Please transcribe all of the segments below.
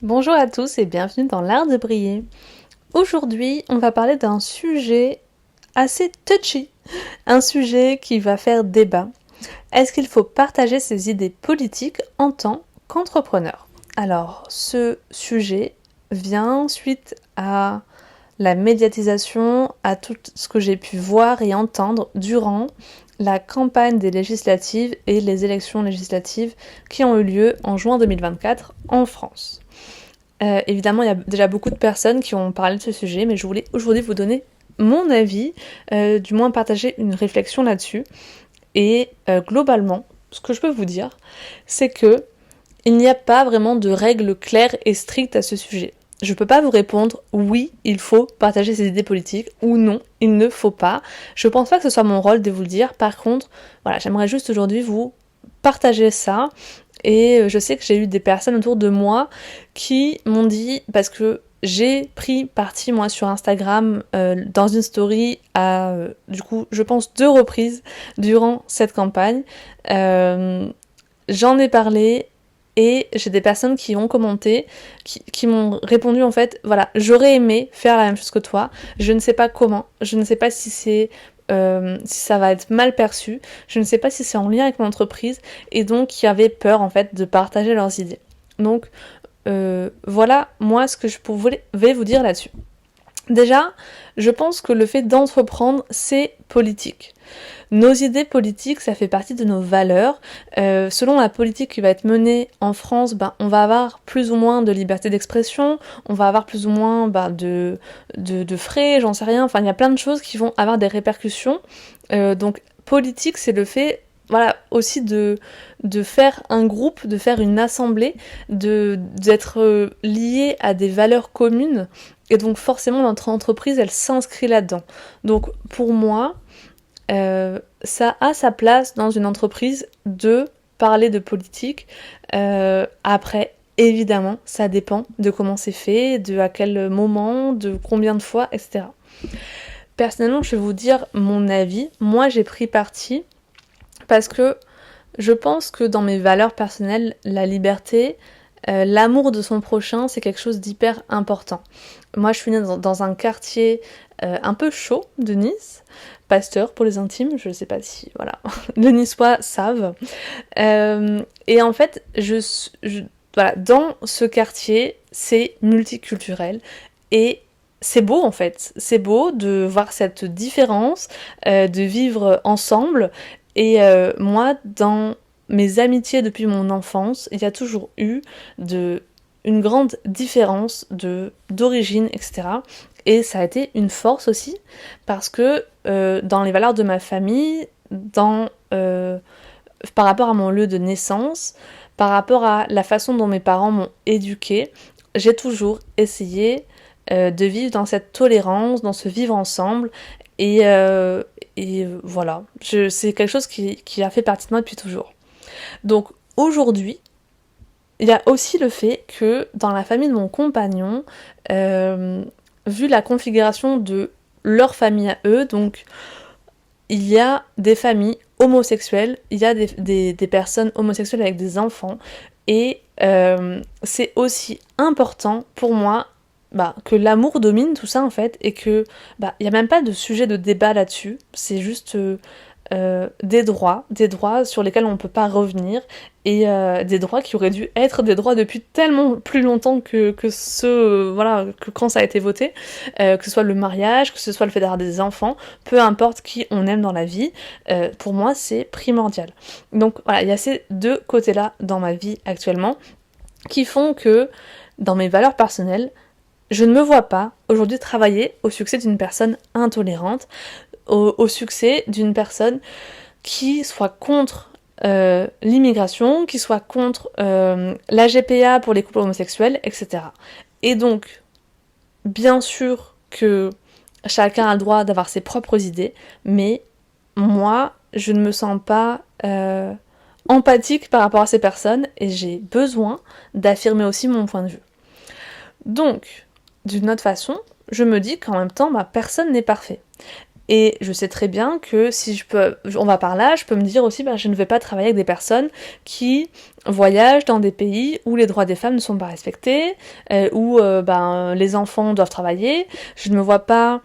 Bonjour à tous et bienvenue dans l'art de briller. Aujourd'hui, on va parler d'un sujet assez touchy, un sujet qui va faire débat. Est-ce qu'il faut partager ses idées politiques en tant qu'entrepreneur? Alors, ce sujet vient suite à la médiatisation, à tout ce que j'ai pu voir et entendre durant la campagne des législatives et les élections législatives qui ont eu lieu en juin 2024 en France. Évidemment, il y a déjà beaucoup de personnes qui ont parlé de ce sujet, mais je voulais aujourd'hui vous donner mon avis, du moins partager une réflexion là-dessus. Et globalement, ce que je peux vous dire, c'est que il n'y a pas vraiment de règles claires et strictes à ce sujet. Je peux pas vous répondre oui, il faut partager ses idées politiques ou non, il ne faut pas. Je pense pas que ce soit mon rôle de vous le dire. Par contre, voilà, j'aimerais juste aujourd'hui vous partager ça. Et je sais que j'ai eu des personnes autour de moi qui m'ont dit, parce que j'ai pris parti moi sur Instagram dans une story à du coup je pense 2 reprises durant cette campagne. J'en ai parlé et j'ai des personnes qui ont commenté, qui m'ont répondu en fait, voilà, j'aurais aimé faire la même chose que toi, je ne sais pas comment, je ne sais pas si ça va être mal perçu, je ne sais pas si c'est en lien avec mon entreprise, et donc qui avaient peur en fait de partager leurs idées. Donc voilà moi ce que je vais vous dire là-dessus. Déjà, je pense que le fait d'entreprendre, c'est politique. Nos idées politiques, ça fait partie de nos valeurs. Selon la politique qui va être menée en France, on va avoir plus ou moins de liberté d'expression, on va avoir plus ou moins de frais, j'en sais rien. Enfin, il y a plein de choses qui vont avoir des répercussions. Donc, politique, c'est le fait, voilà, aussi de faire un groupe, de faire une assemblée, d'être lié à des valeurs communes. Et donc, forcément, notre entreprise, elle s'inscrit là-dedans. Donc, pour moi, ça a sa place dans une entreprise de parler de politique. Après, évidemment, ça dépend de comment c'est fait, de à quel moment, de combien de fois, etc. Personnellement, je vais vous dire mon avis. Moi, j'ai pris parti parce que je pense que dans mes valeurs personnelles, la liberté, l'amour de son prochain, c'est quelque chose d'hyper important. Moi, je suis née dans un quartier un peu chaud de Nice, Pasteur pour les intimes, je sais pas si, voilà, les Niçois savent. Et en fait, voilà, dans ce quartier, c'est multiculturel et c'est beau en fait, c'est beau de voir cette différence, de vivre ensemble. Et moi, dans mes amitiés depuis mon enfance, il y a toujours eu une grande différence d'origine, etc. Et ça a été une force aussi, parce que dans les valeurs de ma famille, par rapport à mon lieu de naissance, par rapport à la façon dont mes parents m'ont éduquée, j'ai toujours essayé de vivre dans cette tolérance, dans ce vivre ensemble. Et voilà, c'est quelque chose qui a fait partie de moi depuis toujours. Donc aujourd'hui, il y a aussi le fait que dans la famille de mon compagnon, vu la configuration de leur famille à eux, donc il y a des familles homosexuelles, il y a des personnes homosexuelles avec des enfants, et c'est aussi important pour moi que l'amour domine tout ça en fait, et que il n'y a même pas de sujet de débat là-dessus, c'est juste des droits sur lesquels on ne peut pas revenir, et des droits qui auraient dû être des droits depuis tellement plus longtemps que voilà, que quand ça a été voté, que ce soit le mariage, que ce soit le fait d'avoir des enfants, peu importe qui on aime dans la vie, pour moi c'est primordial. Donc voilà, il y a ces deux côtés-là dans ma vie actuellement qui font que dans mes valeurs personnelles, je ne me vois pas aujourd'hui travailler au succès d'une personne intolérante, au succès d'une personne qui soit contre l'immigration, qui soit contre la GPA pour les couples homosexuels, etc. Et donc, bien sûr que chacun a le droit d'avoir ses propres idées, mais moi, je ne me sens pas empathique par rapport à ces personnes, et j'ai besoin d'affirmer aussi mon point de vue. Donc, d'une autre façon, je me dis qu'en même temps, personne n'est parfait. Et je sais très bien que si on va par là, je peux me dire aussi, je ne vais pas travailler avec des personnes qui voyagent dans des pays où les droits des femmes ne sont pas respectés, où les enfants doivent travailler. Je ne me vois pas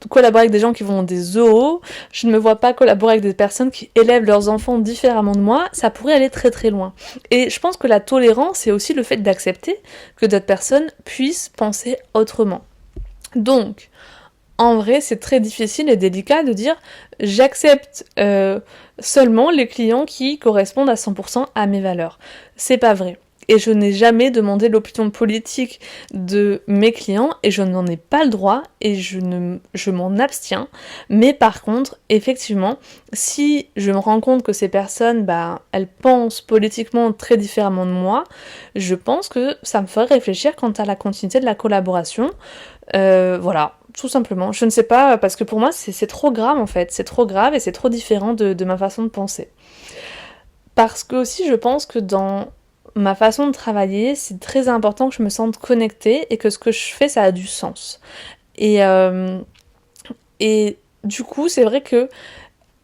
collaborer avec des gens qui vont dans des zoos. Je ne me vois pas collaborer avec des personnes qui élèvent leurs enfants différemment de moi. Ça pourrait aller très très loin. Et je pense que la tolérance, c'est aussi le fait d'accepter que d'autres personnes puissent penser autrement. Donc, en vrai, c'est très difficile et délicat de dire j'accepte seulement les clients qui correspondent à 100% à mes valeurs. C'est pas vrai. Et je n'ai jamais demandé l'opinion politique de mes clients et je n'en ai pas le droit et je m'en abstiens. Mais par contre, effectivement, si je me rends compte que ces personnes, elles pensent politiquement très différemment de moi, je pense que ça me ferait réfléchir quant à la continuité de la collaboration. Voilà, tout simplement. Je ne sais pas, parce que pour moi, c'est trop grave en fait. C'est trop grave et c'est trop différent de ma façon de penser. Parce que aussi, je pense que dans ma façon de travailler, c'est très important que je me sente connectée et que ce que je fais, ça a du sens. Et du coup, c'est vrai que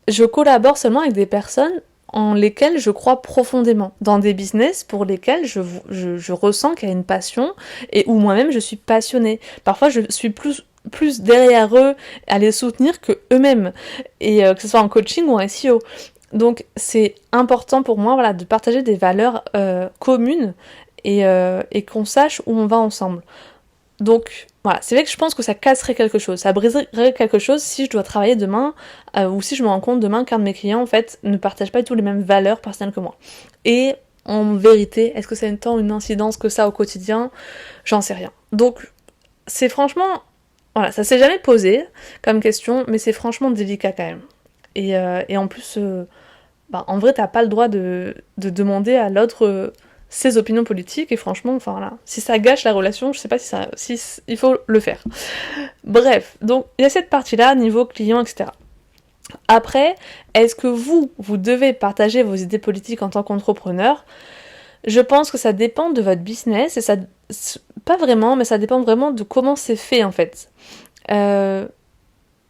je collabore seulement avec des personnes en lesquelles je crois profondément, dans des business pour lesquels je ressens qu'il y a une passion et où moi-même je suis passionnée. Parfois, je suis plus derrière eux à les soutenir que eux-mêmes, et que ce soit en coaching ou en SEO. Donc c'est important pour moi, voilà, de partager des valeurs communes et qu'on sache où on va ensemble. Donc voilà, c'est vrai que je pense que ça casserait quelque chose, ça briserait quelque chose si je dois travailler demain ou si je me rends compte demain qu'un de mes clients en fait ne partage pas du tout les mêmes valeurs personnelles que moi. Et en vérité, est-ce que ça a tant une incidence que ça au quotidien ? J'en sais rien. Donc c'est franchement, voilà, ça s'est jamais posé comme question, mais c'est franchement délicat quand même. Et en plus, en vrai, t'as pas le droit de demander à l'autre ses opinions politiques, et franchement, enfin voilà, si ça gâche la relation, je sais pas si il faut le faire. Bref, donc il y a cette partie-là, niveau client, etc. Après, est-ce que vous devez partager vos idées politiques en tant qu'entrepreneur ? Je pense que ça dépend de votre business, et ça, pas vraiment, mais ça dépend vraiment de comment c'est fait en fait.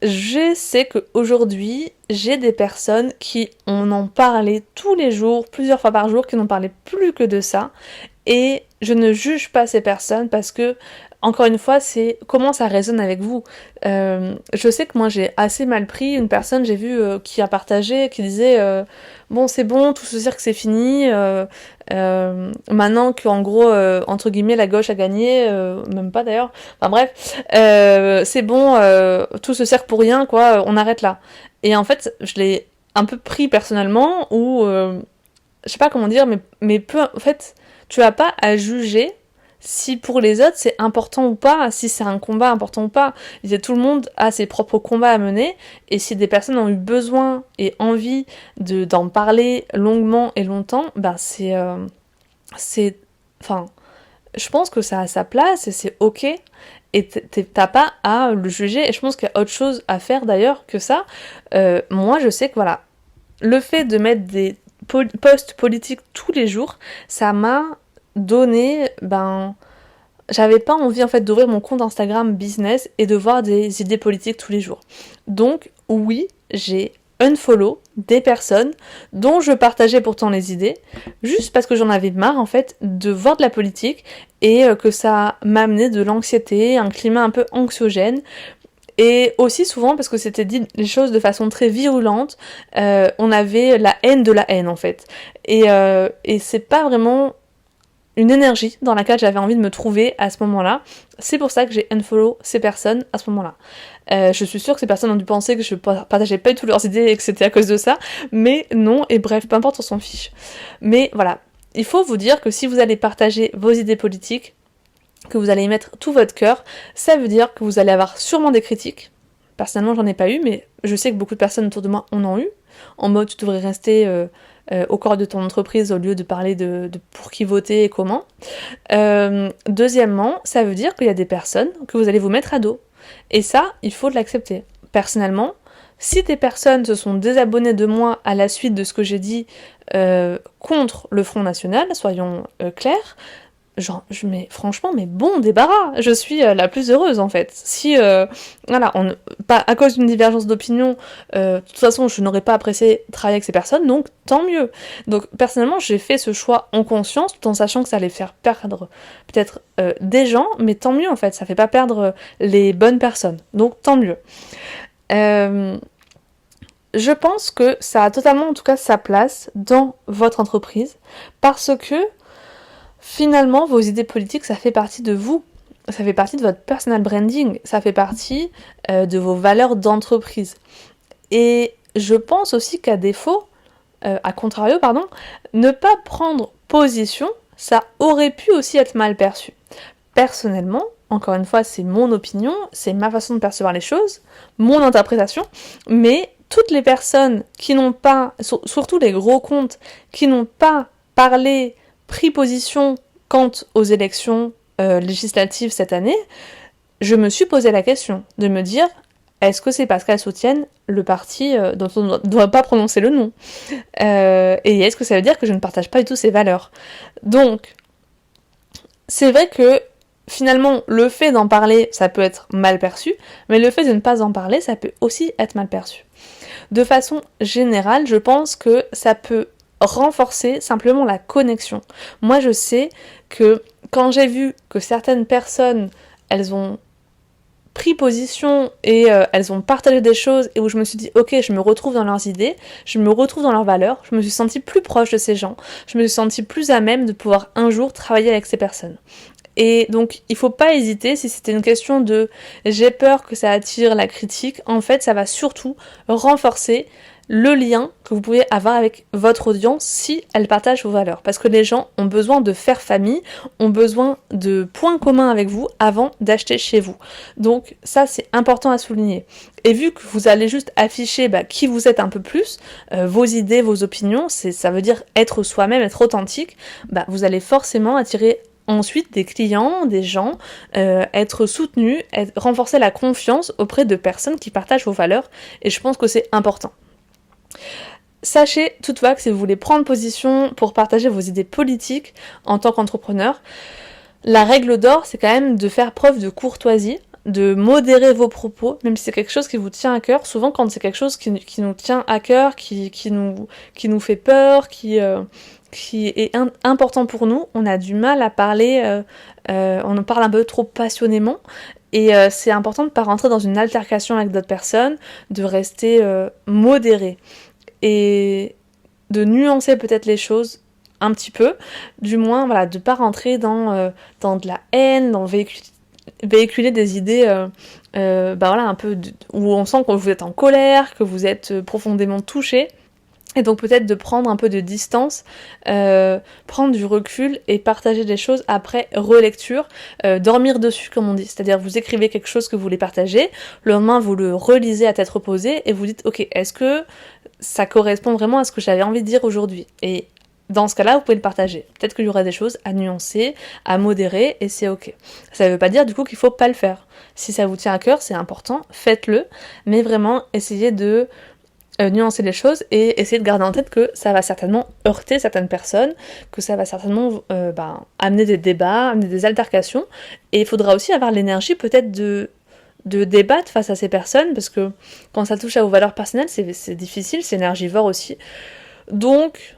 Je sais qu'aujourd'hui, j'ai des personnes qui en parlaient tous les jours, plusieurs fois par jour, qui n'en parlaient plus que de ça. Et je ne juge pas ces personnes parce que, encore une fois, c'est comment ça résonne avec vous. Je sais que moi, j'ai assez mal pris une personne, j'ai vu, qui a partagé, qui disait bon, c'est bon, tout ce cirque, c'est fini. Maintenant qu'en gros, entre guillemets, la gauche a gagné, même pas d'ailleurs, enfin bref, c'est bon, tout ce cirque pour rien, quoi, on arrête là. Et en fait, je l'ai un peu pris personnellement, ou je sais pas comment dire, mais peu, en fait, tu as pas à juger si pour les autres c'est important ou pas, si c'est un combat important ou pas. Tout le monde a ses propres combats à mener, et si des personnes ont eu besoin et envie d'en parler longuement et longtemps, enfin, je pense que ça a sa place et c'est ok, et t'as pas à le juger, et je pense qu'il y a autre chose à faire d'ailleurs que ça. Moi je sais que voilà, le fait de mettre des posts politiques tous les jours, ça m'a donné, j'avais pas envie en fait d'ouvrir mon compte Instagram business et de voir des idées politiques tous les jours. Donc oui, j'ai unfollow des personnes dont je partageais pourtant les idées, juste parce que j'en avais marre en fait de voir de la politique, et que ça m'amenait de l'anxiété, un climat un peu anxiogène. Et aussi souvent parce que c'était dit les choses de façon très virulente, on avait la haine de la haine en fait. Et c'est pas vraiment une énergie dans laquelle j'avais envie de me trouver à ce moment-là. C'est pour ça que j'ai unfollow ces personnes à ce moment-là. Je suis sûre que ces personnes ont dû penser que je partageais pas du tout leurs idées et que c'était à cause de ça, mais non, et bref, peu importe, on s'en fiche. Mais voilà, il faut vous dire que si vous allez partager vos idées politiques, que vous allez y mettre tout votre cœur, ça veut dire que vous allez avoir sûrement des critiques. Personnellement, j'en ai pas eu, mais je sais que beaucoup de personnes autour de moi en ont eu, en mode tu devrais rester au corps de ton entreprise au lieu de parler de pour qui voter et comment. Deuxièmement, ça veut dire qu'il y a des personnes que vous allez vous mettre à dos. Et ça, il faut l'accepter. Personnellement, si des personnes se sont désabonnées de moi à la suite de ce que j'ai dit contre le Front National, soyons clairs, mais franchement, mais bon débarras, je suis la plus heureuse en fait. Si, voilà, pas à cause d'une divergence d'opinion, de toute façon, je n'aurais pas apprécié travailler avec ces personnes, donc tant mieux. Donc personnellement, j'ai fait ce choix en conscience, tout en sachant que ça allait faire perdre peut-être des gens, mais tant mieux en fait, ça fait pas perdre les bonnes personnes, donc tant mieux. Je pense que ça a totalement, en tout cas, sa place dans votre entreprise, parce que finalement, vos idées politiques, ça fait partie de vous. Ça fait partie de votre personal branding. Ça fait partie de vos valeurs d'entreprise. Et je pense aussi qu'à défaut, à contrario, pardon, ne pas prendre position, ça aurait pu aussi être mal perçu. Personnellement, encore une fois, c'est mon opinion, c'est ma façon de percevoir les choses, mon interprétation, mais toutes les personnes qui n'ont pas, surtout les gros comptes, qui n'ont pas parlé, pris position quant aux élections législatives cette année, je me suis posé la question de me dire, est-ce que c'est parce qu'elles soutiennent le parti dont on ne doit pas prononcer le nom et est-ce que ça veut dire que je ne partage pas du tout ces valeurs? Donc, c'est vrai que finalement, le fait d'en parler, ça peut être mal perçu, mais le fait de ne pas en parler, ça peut aussi être mal perçu. De façon générale, je pense que ça peut renforcer simplement la connexion. Moi, je sais que quand j'ai vu que certaines personnes, elles ont pris position et elles ont partagé des choses et où je me suis dit ok, je me retrouve dans leurs idées, je me retrouve dans leurs valeurs, je me suis sentie plus proche de ces gens, je me suis sentie plus à même de pouvoir un jour travailler avec ces personnes. Et donc, il faut pas hésiter, si c'était une question de j'ai peur que ça attire la critique, en fait, ça va surtout renforcer le lien que vous pouvez avoir avec votre audience si elle partage vos valeurs. Parce que les gens ont besoin de faire famille, ont besoin de points communs avec vous avant d'acheter chez vous. Donc ça, c'est important à souligner. Et vu que vous allez juste afficher qui vous êtes un peu plus, vos idées, vos opinions, ça veut dire être soi-même, être authentique, vous allez forcément attirer ensuite des clients, des gens, être soutenu, renforcer la confiance auprès de personnes qui partagent vos valeurs, et je pense que c'est important. Sachez toutefois que si vous voulez prendre position pour partager vos idées politiques en tant qu'entrepreneur, la règle d'or, c'est quand même de faire preuve de courtoisie, de modérer vos propos, même si c'est quelque chose qui vous tient à cœur. Souvent, quand c'est quelque chose qui nous tient à cœur, qui nous fait peur, qui est important pour nous, on a du mal à parler, on en parle un peu trop passionnément, et c'est important de ne pas rentrer dans une altercation avec d'autres personnes, de rester modéré, et de nuancer peut-être les choses un petit peu, du moins, voilà, de ne pas rentrer dans de la haine, dans véhiculer des idées un peu où on sent que vous êtes en colère, que vous êtes profondément touché. Et donc peut-être de prendre un peu de distance, prendre du recul et partager des choses après relecture, dormir dessus comme on dit, c'est-à-dire vous écrivez quelque chose que vous voulez partager, le lendemain vous le relisez à tête reposée et vous dites ok, est-ce que ça correspond vraiment à ce que j'avais envie de dire aujourd'hui? Et dans ce cas-là, vous pouvez le partager. Peut-être qu'il y aura des choses à nuancer, à modérer, et c'est ok. Ça ne veut pas dire du coup qu'il faut pas le faire. Si ça vous tient à cœur, c'est important, faites-le, mais vraiment essayez de nuancer les choses et essayer de garder en tête que ça va certainement heurter certaines personnes, que ça va certainement amener des débats, amener des altercations, et il faudra aussi avoir l'énergie peut-être de débattre face à ces personnes, parce que quand ça touche à vos valeurs personnelles, c'est difficile, c'est énergivore aussi. Donc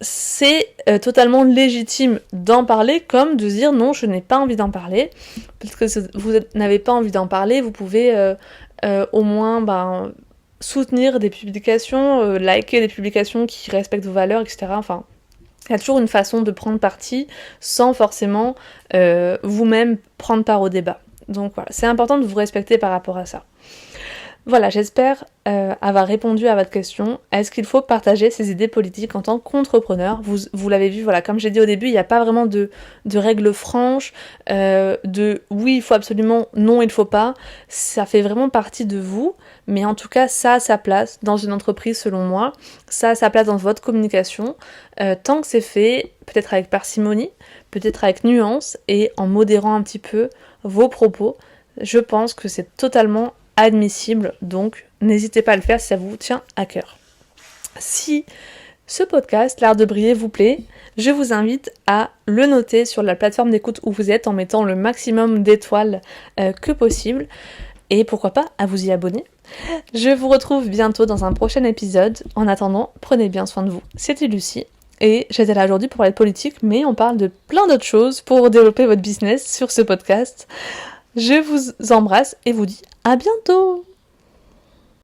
c'est totalement légitime d'en parler, comme de dire non, je n'ai pas envie d'en parler, parce que si vous n'avez pas envie d'en parler, vous pouvez au moins soutenir des publications, liker des publications qui respectent vos valeurs, etc. Enfin, il y a toujours une façon de prendre parti sans forcément vous-même prendre part au débat. Donc voilà, c'est important de vous respecter par rapport à ça. Voilà, j'espère avoir répondu à votre question. Est-ce qu'il faut partager ses idées politiques en tant qu'entrepreneur ? Vous l'avez vu, voilà, comme j'ai dit au début, il n'y a pas vraiment de règles franches, de oui, il faut absolument, non, il ne faut pas. Ça fait vraiment partie de vous, mais en tout cas, ça a sa place dans une entreprise selon moi. Ça a sa place dans votre communication. Tant que c'est fait, peut-être avec parcimonie, peut-être avec nuance et en modérant un petit peu vos propos, je pense que c'est totalement admissible, donc n'hésitez pas à le faire si ça vous tient à cœur. Si ce podcast, l'art de briller, vous plaît, je vous invite à le noter sur la plateforme d'écoute où vous êtes en mettant le maximum d'étoiles que possible. Et pourquoi pas à vous y abonner. Je vous retrouve bientôt dans un prochain épisode. En attendant, prenez bien soin de vous. C'était Lucie. Et j'étais là aujourd'hui pour parler de politique, mais on parle de plein d'autres choses pour développer votre business sur ce podcast. Je vous embrasse et vous dis à bientôt!